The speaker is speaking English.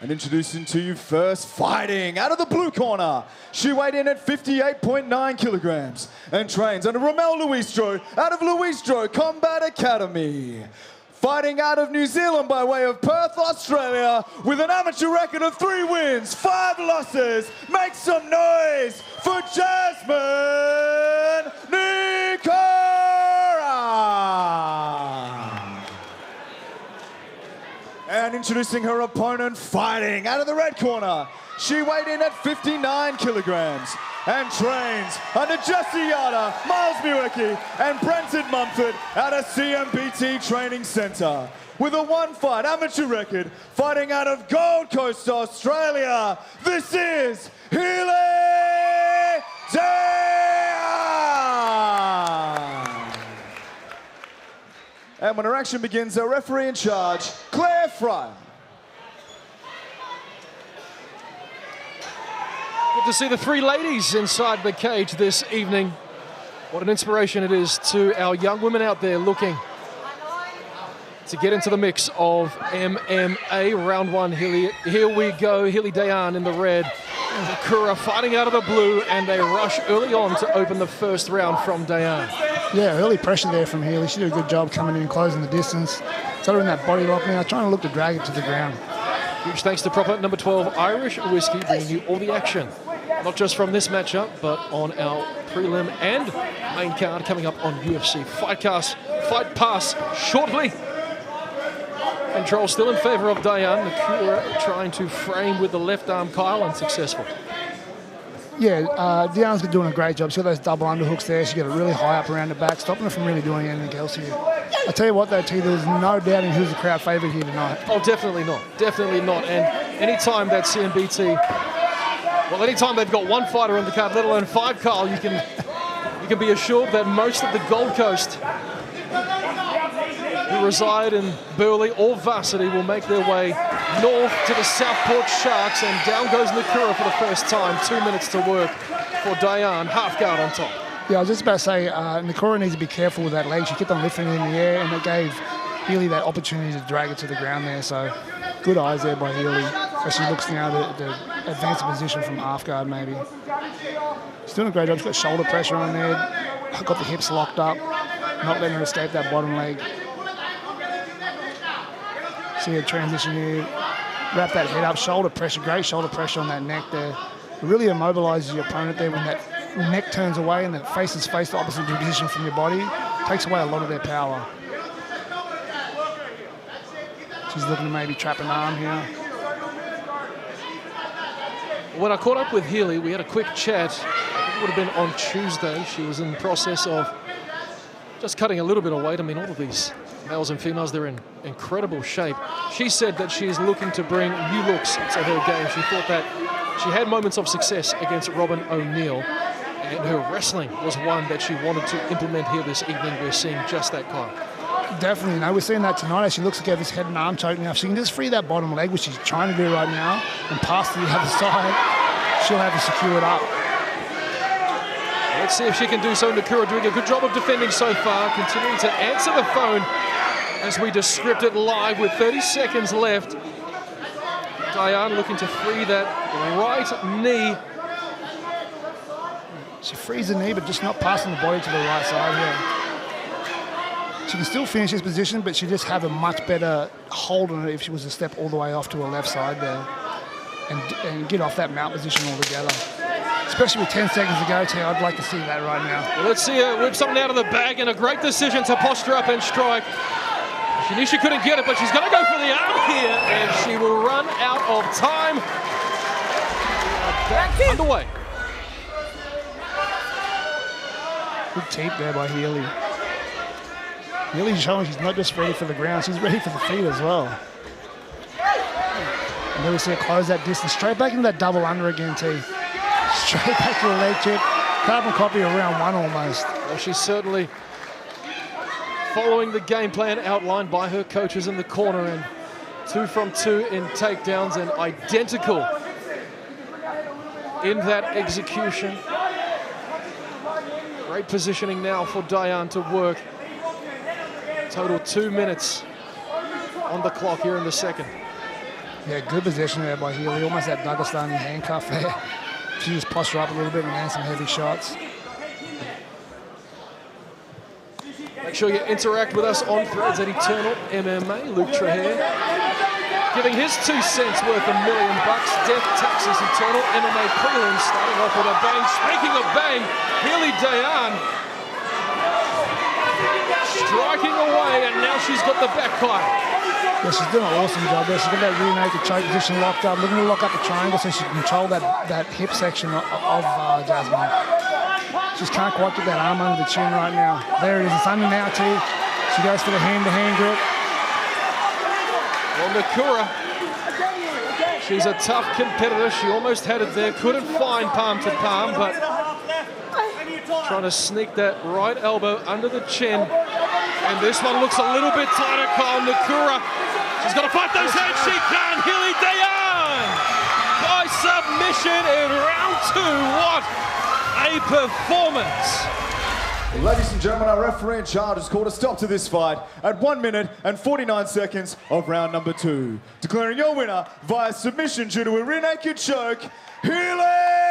And introducing to you first, fighting out of the blue corner. She weighed in at 58.9 kilograms and trains under Romel Luistro out of Luistro Combat Academy. Fighting out of New Zealand by way of Perth, Australia, with an amateur record of 3 wins, 5 losses. Make some noise for Jasmine Nikora! And introducing her opponent, fighting out of the red corner. She weighed in at 59 kilograms and trains under Jesse Yada, Miles Muecki, and Brenton Mumford at a CMBT training centre. With a 1-fight amateur record, fighting out of Gold Coast, Australia, this is Healy Dayan! And when her action begins, our referee in charge, Claire Fry. Good to see the 3 ladies inside the cage this evening. What an inspiration it is to our young women out there looking to get into the mix of MMA. Round 1, here we go. Healy Dayan in the red. Nikora fighting out of the blue, and they rush early on to open the first round from Dayan. Yeah, early pressure there from Healy. She did a good job coming in, closing the distance. Got her in that body lock now, trying to look to drag it to the ground. Huge thanks to proper number 12 Irish Whiskey, bringing you all the action. Not just from this matchup, but on our prelim and main card coming up on UFC Fight Pass shortly. Control still in favour of Dayan. Nikora trying to frame with the left arm, Kyle, unsuccessful. Yeah, Dayan's doing a great job. She's got those double underhooks there. She got it really high up around the back, stopping her from really doing anything else here. I tell you what, though, T, there's no doubting who's the crowd favourite here tonight. Oh, definitely not. Definitely not. And anytime that CMBT, well, anytime they've got 1 fighter on the card, let alone 5, Carl, you can be assured that most of the Gold Coast who reside in Burleigh or Varsity will make their way north to the Southport Sharks, and down goes Nikora for the first time. 2 minutes to work for Dayan, half guard on top. Yeah, I was just about to say, Nikora needs to be careful with that leg. She kept on lifting it in the air, and it gave Healy that opportunity to drag it to the ground there. So good eyes there by Healy as she looks now to advance the position from half guard maybe. She's doing a great job. She's got shoulder pressure on there, got the hips locked up, not letting her escape that bottom leg. See her transition here, wrap that head up, shoulder pressure, great shoulder pressure on that neck there. It really immobilises your opponent there when that neck turns away and the faces face the opposite position from your body. Takes away a lot of their power. She's looking to maybe trap an arm here. When I caught up with Healy, we had a quick chat. I think it would have been on Tuesday. She was in the process of just cutting a little bit of weight. I mean, all of these males and females, they're in incredible shape. She said that she is looking to bring new looks to her game. She thought that she had moments of success against Robin O'Neill, and her wrestling was one that she wanted to implement here this evening. We're seeing just that, Kyle. Definitely, we're seeing that tonight as she looks to get this head and arm choke now. If she can just free that bottom leg, which she's trying to do right now, and pass to the other side, she'll have to secure it up. Let's see if she can do so. Nikora doing a good job of defending so far, continuing to answer the phone as we just script it live with 30 seconds left. Dayan looking to free that right knee. She frees the knee, but just not passing the body to the right side here. She can still finish this position, but she just have a much better hold on it if she was to step all the way off to her left side there and get off that mount position altogether. Especially with 10 seconds to go, I'd like to see that right now. Well, let's see her whip something out of the bag, and a great decision to posture up and strike. She knew she couldn't get it, but she's going to go for the arm here, and she will run out of time. Back underway. Good tape there by Healy. Healy's showing she's not just ready for the ground, she's ready for the feet as well. And then we see her close that distance, straight back into that double under again, T. Straight back to the leg chip. Carbon copy of round 1 almost. Well, she's certainly following the game plan outlined by her coaches in the corner, and 2 from 2 in takedowns, and identical in that execution. Great positioning now for Dayan to work. Total 2 minutes on the clock here in the second. Yeah, good possession there by Healy. Almost that Dagestani handcuff there. She just posture up a little bit and land some heavy shots. Make sure you interact with us on Threads at Eternal MMA. Luke Trahere giving his 2 cents worth $1 million. Death Texas Eternal MMA prelims starting off with a bang. Speaking of bang, Healy Dayan striking away, and now she's got the back cut. Yeah, she's doing an awesome job there. She's got that rear naked choke position locked up, looking to lock up the triangle so she can control that hip section of Jasmine. Just can't quite get that arm under the chin right now. There it is, it's under now too. She goes for the hand-to-hand grip. Well, Nikora, she's a tough competitor. She almost had it there, couldn't find palm to palm, but trying to sneak that right elbow under the chin. And this one looks a little bit tighter, Kyle. Nikora, she's got to fight those hands. She can. Healy Dayan by submission in round 2. What a performance. Ladies and gentlemen, our referee in charge has called a stop to this fight at 1 minute and 49 seconds of round number 2. Declaring your winner via submission due to a rear naked choke, Healy